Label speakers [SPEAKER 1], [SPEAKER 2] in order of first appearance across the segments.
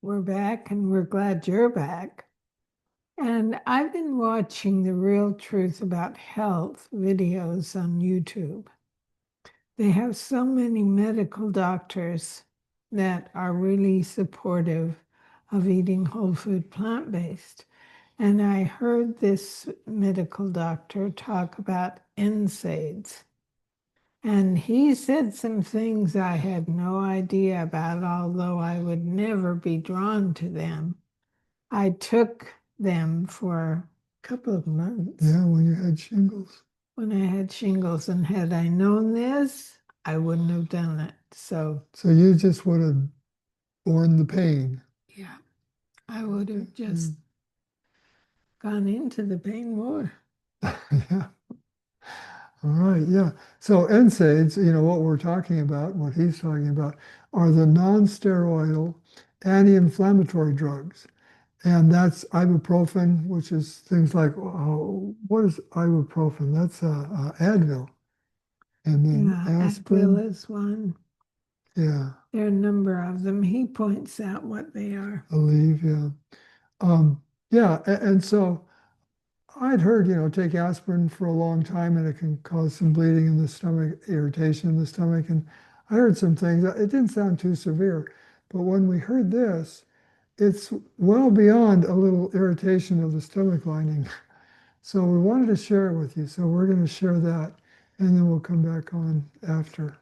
[SPEAKER 1] We're back and we're glad you're back. And I've been watching the Real Truth About Health videos on YouTube. They have so many medical doctors that are really supportive of eating whole food plant-based. And I heard this medical doctor talk about NSAIDs. And he said some things I had no idea about, although I would never be drawn to them. I took them for a couple of months.
[SPEAKER 2] Yeah, when you had shingles.
[SPEAKER 1] When I had shingles, and had I known this, I wouldn't have done it. So
[SPEAKER 2] you just would have borne the pain.
[SPEAKER 1] yeah, I would have just gone into the pain more.
[SPEAKER 2] Yeah. All right. Yeah. So NSAIDs, what we're talking about, what he's talking about, are the non-steroidal anti-inflammatory drugs. And that's ibuprofen, which is things like, what is ibuprofen? That's Advil. And then
[SPEAKER 1] Yeah,
[SPEAKER 2] aspirin.
[SPEAKER 1] Advil is one.
[SPEAKER 2] Yeah.
[SPEAKER 1] There are a number of them. He points out what they are.
[SPEAKER 2] Aleve. Yeah. Yeah. And so I'd heard, take aspirin for a long time and it can cause some bleeding in the stomach, irritation in the stomach. And I heard some things. It didn't sound too severe. But when we heard this, it's well beyond a little irritation of the stomach lining. So we wanted to share it with you. So we're going to share that and then we'll come back on after.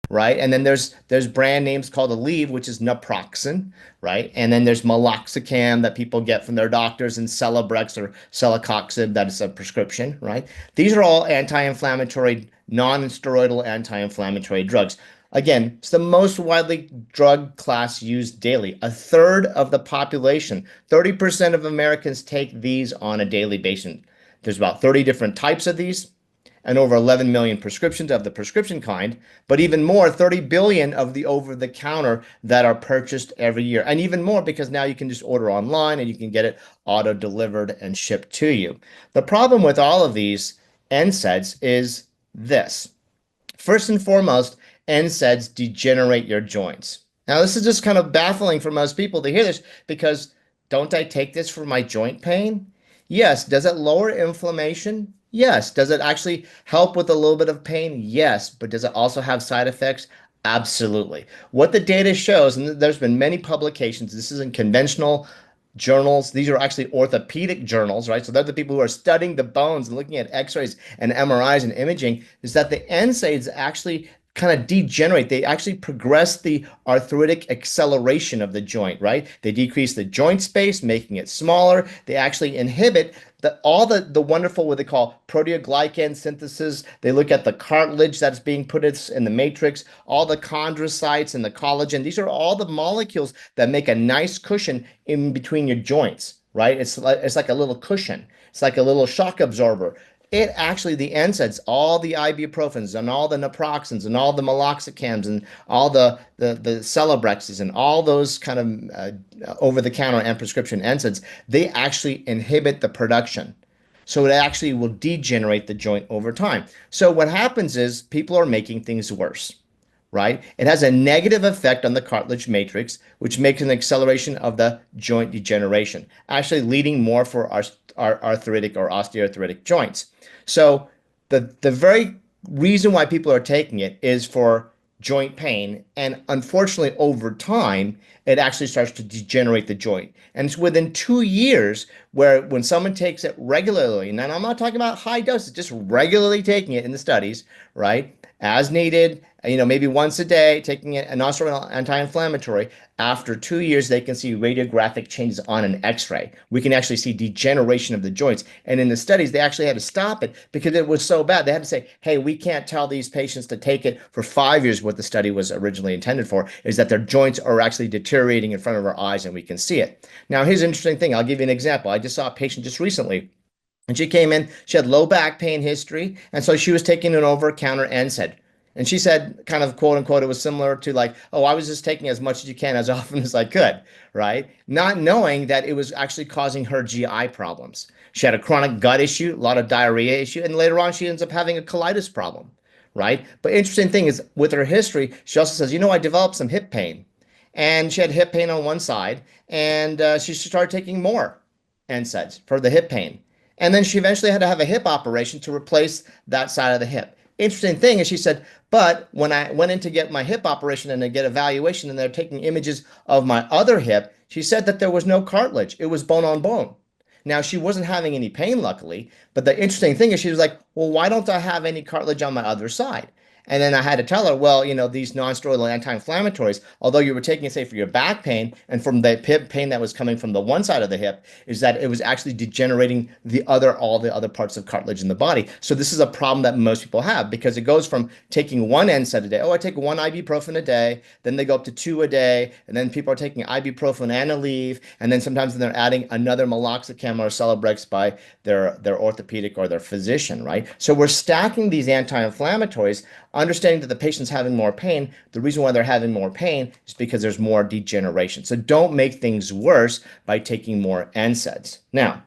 [SPEAKER 3] Right? And then there's brand names called Aleve, which is naproxen, right? And then there's meloxicam that people get from their doctors, and Celebrex or celecoxib, that is a prescription, right? These are all anti-inflammatory, non-steroidal anti-inflammatory drugs. Again, it's the most widely drug class used daily. A third of the population, 30% of Americans take these on a daily basis. There's about 30 different types of these and over 11 million prescriptions of the prescription kind, but even more, 30 billion of the over-the-counter that are purchased every year. And even more because now you can just order online and you can get it auto-delivered and shipped to you. The problem with all of these NSAIDs is this. First and foremost, NSAIDs degenerate your joints. Now, this is just kind of baffling for most people to hear this because don't I take this for my joint pain? Yes. Does it lower inflammation? Yes. Does it actually help with a little bit of pain? Yes. But does it also have side effects? Absolutely. What the data shows, and there's been many publications, this is in conventional journals. These are actually orthopedic journals, right? So they're the people who are studying the bones and looking at x-rays and MRIs and imaging, is that the NSAIDs actually kind of degenerate. They actually progress the arthritic acceleration of the joint, right? They decrease the joint space, making it smaller. They actually inhibit all the wonderful, what they call proteoglycan synthesis. They look at the cartilage that's being put in the matrix, all the chondrocytes and the collagen. These are all the molecules that make a nice cushion in between your joints, right? It's like a little cushion. It's like a little shock absorber. It actually, the NSAIDs, all the ibuprofens and all the naproxens and all the meloxicams and all the Celebrexes and all those kind of over-the-counter and prescription NSAIDs, they actually inhibit the production. So it actually will degenerate the joint over time. So what happens is people are making things worse, right? It has a negative effect on the cartilage matrix, which makes an acceleration of the joint degeneration, actually leading more for our arthritic or osteoarthritic joints. So the very reason why people are taking it is for joint pain. And unfortunately, over time, it actually starts to degenerate the joint. And it's within 2 years where when someone takes it regularly, and I'm not talking about high doses, just regularly taking it in the studies, right? As needed, maybe once a day, taking a nonsteroidal anti-inflammatory. After 2 years, they can see radiographic changes on an X-ray. We can actually see degeneration of the joints. And in the studies, they actually had to stop it because it was so bad. They had to say, hey, we can't tell these patients to take it for 5 years. What the study was originally intended for is that their joints are actually deteriorating in front of our eyes and we can see it. Now, here's an interesting thing. I'll give you an example. I just saw a patient just recently. And she came in, she had low back pain history, and so she was taking an over-the-counter NSAID. And she said, kind of quote unquote, it was similar to like, oh, I was just taking as much as you can as often as I could, right? Not knowing that it was actually causing her GI problems. She had a chronic gut issue, a lot of diarrhea issue, and later on she ends up having a colitis problem, right? But interesting thing is with her history, she also says, you know, I developed some hip pain, and she had hip pain on one side, and she started taking more NSAIDs for the hip pain. And then she eventually had to have a hip operation to replace that side of the hip. Interesting thing is she said, but when I went in to get my hip operation and to get evaluation and they're taking images of my other hip, she said that there was no cartilage. It was bone on bone. Now, she wasn't having any pain, luckily, but the interesting thing is she was like, well, why don't I have any cartilage on my other side? And then I had to tell her, well, you know, these non-steroidal anti-inflammatories, although you were taking it, say, for your back pain and from the hip pain that was coming from the one side of the hip, is that it was actually degenerating all the other parts of cartilage in the body. So this is a problem that most people have because it goes from taking one NSAID a day. Oh, I take one ibuprofen a day. Then they go up to two a day. And then people are taking ibuprofen and Aleve. And then sometimes they're adding another meloxicam or Celebrex by their orthopedic or their physician, right? So we're stacking these anti-inflammatories, understanding that the patient's having more pain. The reason why they're having more pain is because there's more degeneration. So don't make things worse by taking more NSAIDs. Now,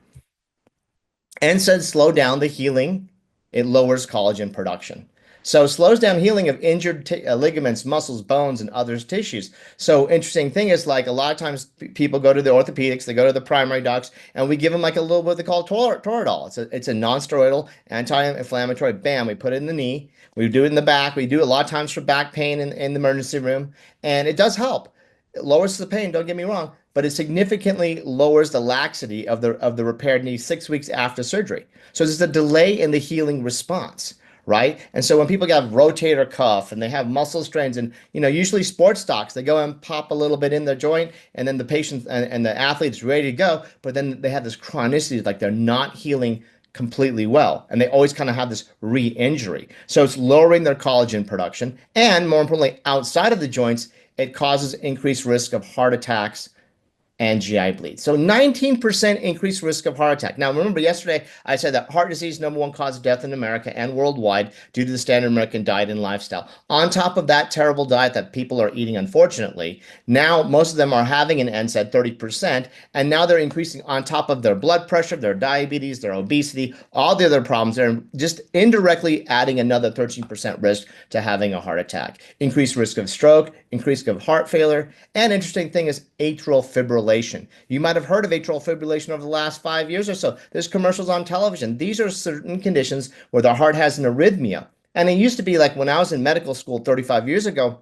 [SPEAKER 3] NSAIDs slow down the healing. It lowers collagen production. So slows down healing of injured ligaments, muscles, bones, and other tissues. So interesting thing is like a lot of times people go to the orthopedics, they go to the primary docs, and we give them like a little what they call Toradol. It's a non-steroidal anti-inflammatory. Bam, we put it in the knee. We do it in the back. We do it a lot of times for back pain in the emergency room, and it does help. It lowers the pain, don't get me wrong, but it significantly lowers the laxity of the repaired knee 6 weeks after surgery. So there's a delay in the healing response, right? And so when people have rotator cuff and they have muscle strains, and you know, usually sports docs, they go and pop a little bit in their joint, and then the patient and the athlete's ready to go, but then they have this chronicity, like they're not healing completely well, and they always kind of have this re-injury. So it's lowering their collagen production, and more importantly, outside of the joints, it causes increased risk of heart attacks and GI bleed. So 19% increased risk of heart attack. Now, remember yesterday I said that heart disease, #1 cause of death in America and worldwide due to the standard American diet and lifestyle. On top of that terrible diet that people are eating, unfortunately, now most of them are having an NSAID, 30%, and now they're increasing on top of their blood pressure, their diabetes, their obesity, all the other problems. They're just indirectly adding another 13% risk to having a heart attack. Increased risk of stroke, increased risk of heart failure, and interesting thing is atrial fibrillation. You might have heard of atrial fibrillation over the last 5 years or so. There's commercials on television. These are certain conditions where the heart has an arrhythmia. And it used to be like when I was in medical school 35 years ago,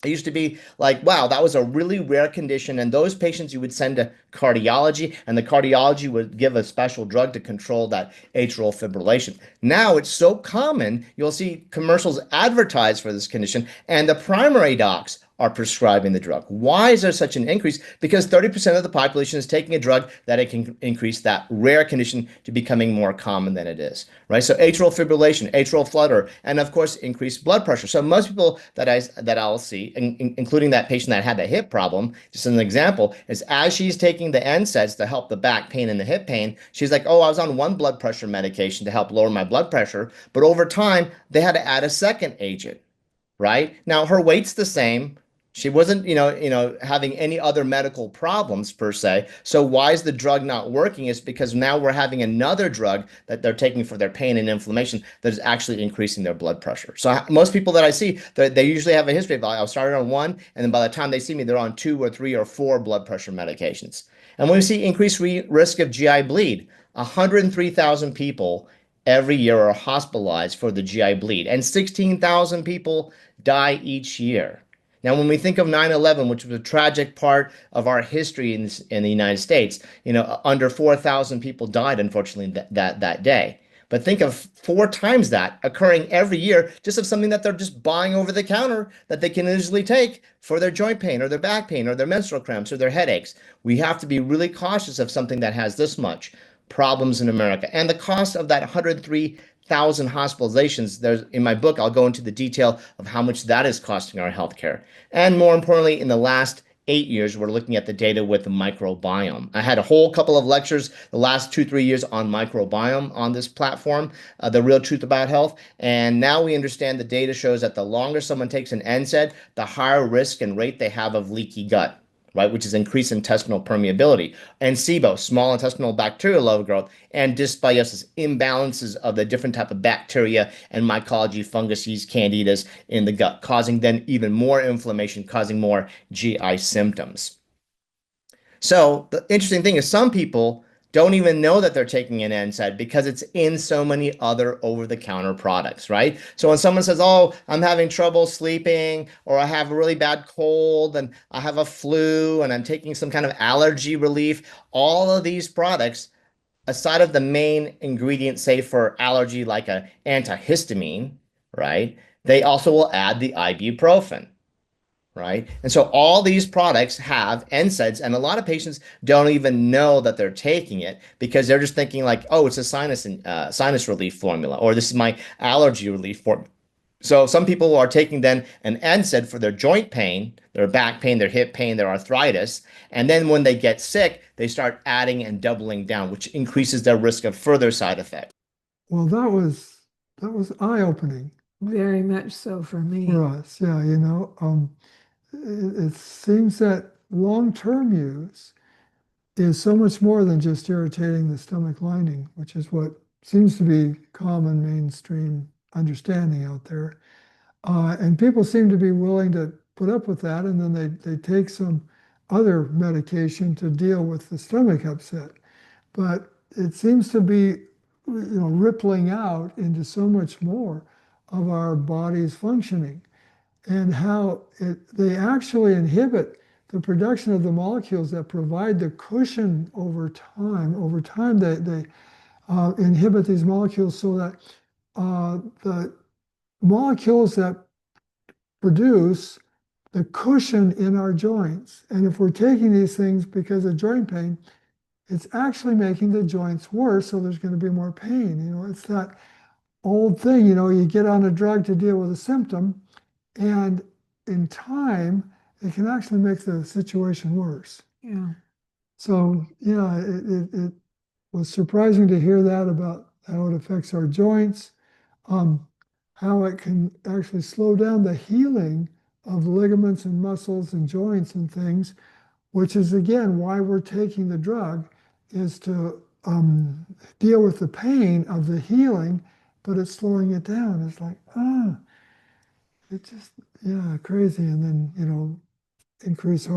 [SPEAKER 3] it used to be like, wow, that was a really rare condition. And those patients you would send to cardiology, and the cardiology would give a special drug to control that atrial fibrillation. Now it's so common, you'll see commercials advertised for this condition, and the primary docs are prescribing the drug. Why is there such an increase? Because 30% of the population is taking a drug that it can increase that rare condition to becoming more common than it is, right? So atrial fibrillation, atrial flutter, and of course, increased blood pressure. So most people that I'll see, including that patient that had a hip problem, just as an example, is as she's taking the NSAIDs to help the back pain and the hip pain, she's like, oh, I was on one blood pressure medication to help lower my blood pressure, but over time, they had to add a second agent, right? Now, her weight's the same. She wasn't, having any other medical problems per se. So why is the drug not working? Is because now we're having another drug that they're taking for their pain and inflammation that is actually increasing their blood pressure. So most people that I see, they usually have a history of, I started on one, and then by the time they see me, they're on 2 or 3 or 4 blood pressure medications. And when we see increased risk of GI bleed, 103,000 people every year are hospitalized for the GI bleed, and 16,000 people die each year. Now, when we think of 9/11, which was a tragic part of our history in the United States, under 4,000 people died, unfortunately, that day. But think of 4 times that occurring every year, just of something that they're just buying over the counter that they can easily take for their joint pain or their back pain or their menstrual cramps or their headaches. We have to be really cautious of something that has this much problems in America. And the cost of that 103,000 hospitalizations, in my book, I'll go into the detail of how much that is costing our healthcare. And more importantly, in the last 8 years, we're looking at the data with the microbiome. I had a whole couple of lectures the last 2-3 years on microbiome on this platform, The Real Truth About Health. And now we understand the data shows that the longer someone takes an NSAID, the higher risk and rate they have of leaky gut. right, which is increased intestinal permeability, and SIBO, small intestinal bacterial overgrowth, and dysbiosis, imbalances of the different type of bacteria and mycology, funguses, candidas in the gut, causing then even more inflammation, causing more GI symptoms. So the interesting thing is some people don't even know that they're taking an NSAID because it's in so many other over-the-counter products, right? So when someone says, "Oh, I'm having trouble sleeping," or "I have a really bad cold and I have a flu and I'm taking some kind of allergy relief," all of these products, aside of the main ingredient, say for allergy, like a antihistamine, right? They also will add the ibuprofen, right? And so all these products have NSAIDs, and a lot of patients don't even know that they're taking it because they're just thinking like, "Oh, it's a sinus relief formula," or "This is my allergy relief formula." So some people are taking then an NSAID for their joint pain, their back pain, their hip pain, their arthritis, and then when they get sick, they start adding and doubling down, which increases their risk of further side effects.
[SPEAKER 2] Well, that was eye-opening
[SPEAKER 1] Very much so for me.
[SPEAKER 2] for us. Yeah, it seems that long-term use is so much more than just irritating the stomach lining, which is what seems to be common mainstream understanding out there. And people seem to be willing to put up with that, and then they take some other medication to deal with the stomach upset. But it seems to be, rippling out into so much more of our body's functioning, and how they actually inhibit the production of the molecules that provide the cushion over time. Over time, they inhibit these molecules so that the molecules that produce the cushion in our joints. And if we're taking these things because of joint pain, it's actually making the joints worse, so there's going to be more pain. It's that old thing, you get on a drug to deal with a symptom, and in time, it can actually make the situation worse.
[SPEAKER 1] Yeah.
[SPEAKER 2] So, yeah, it was surprising to hear that about how it affects our joints, how it can actually slow down the healing of ligaments and muscles and joints and things, which is, again, why we're taking the drug, is to deal with the pain of the healing, but it's slowing it down. It's like, it's just, yeah, crazy. And then, increased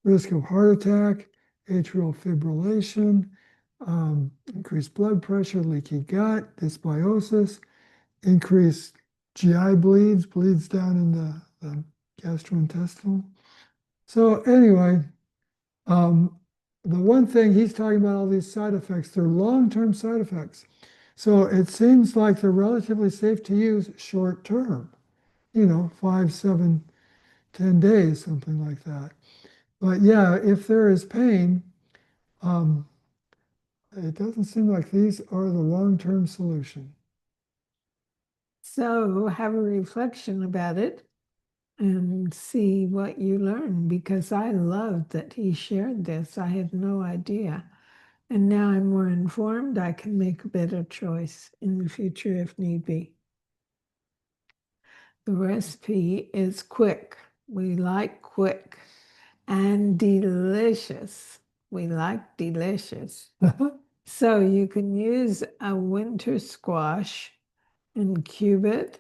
[SPEAKER 2] risk of heart attack, atrial fibrillation, increased blood pressure, leaky gut, dysbiosis, increased GI bleeds down in the gastrointestinal. So anyway, the one thing he's talking about, all these side effects, they're long-term side effects. So it seems like they're relatively safe to use short term, 5, 7, 10 days, something like that. But yeah, if there is pain, um, it doesn't seem like these are the long-term solution.
[SPEAKER 1] So have a reflection about it and see what you learn, because I loved that he shared this. I had no idea. And now I'm more informed. I can make a better choice in the future if need be. The recipe is quick. We like quick and delicious. We like delicious. So you can use a winter squash and cube it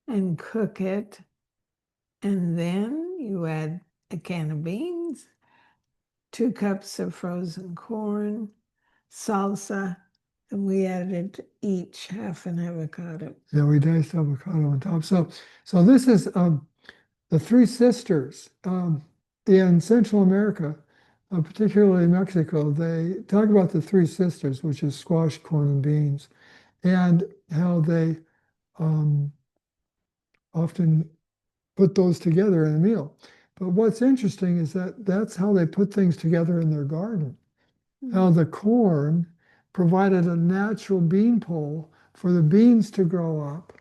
[SPEAKER 1] and cook it. And then you add a can of beans, 2 cups of frozen corn, salsa, and we added each half an avocado.
[SPEAKER 2] Yeah, we diced avocado on top. So this is the Three Sisters in Central America, particularly Mexico. They talk about the Three Sisters, which is squash, corn, and beans, and how they often put those together in a meal. But what's interesting is that that's how they put things together in their garden. How the corn provided a natural bean pole for the beans to grow up,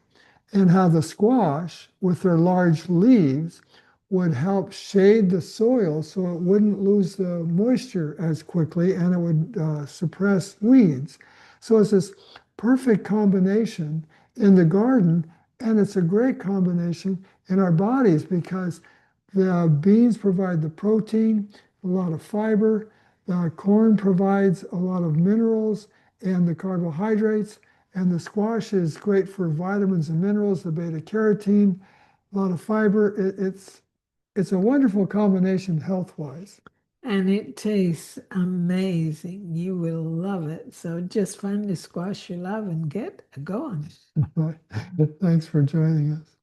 [SPEAKER 2] and how the squash, with their large leaves, would help shade the soil so it wouldn't lose the moisture as quickly, and it would suppress weeds. So it's this perfect combination in the garden, and it's a great combination in our bodies, because The beans provide the protein, a lot of fiber. The corn provides a lot of minerals and the carbohydrates. And the squash is great for vitamins and minerals, the beta carotene, a lot of fiber. It's a wonderful combination health-wise.
[SPEAKER 1] And it tastes amazing. You will love it. So just find the squash you love and get going.
[SPEAKER 2] Thanks for joining us.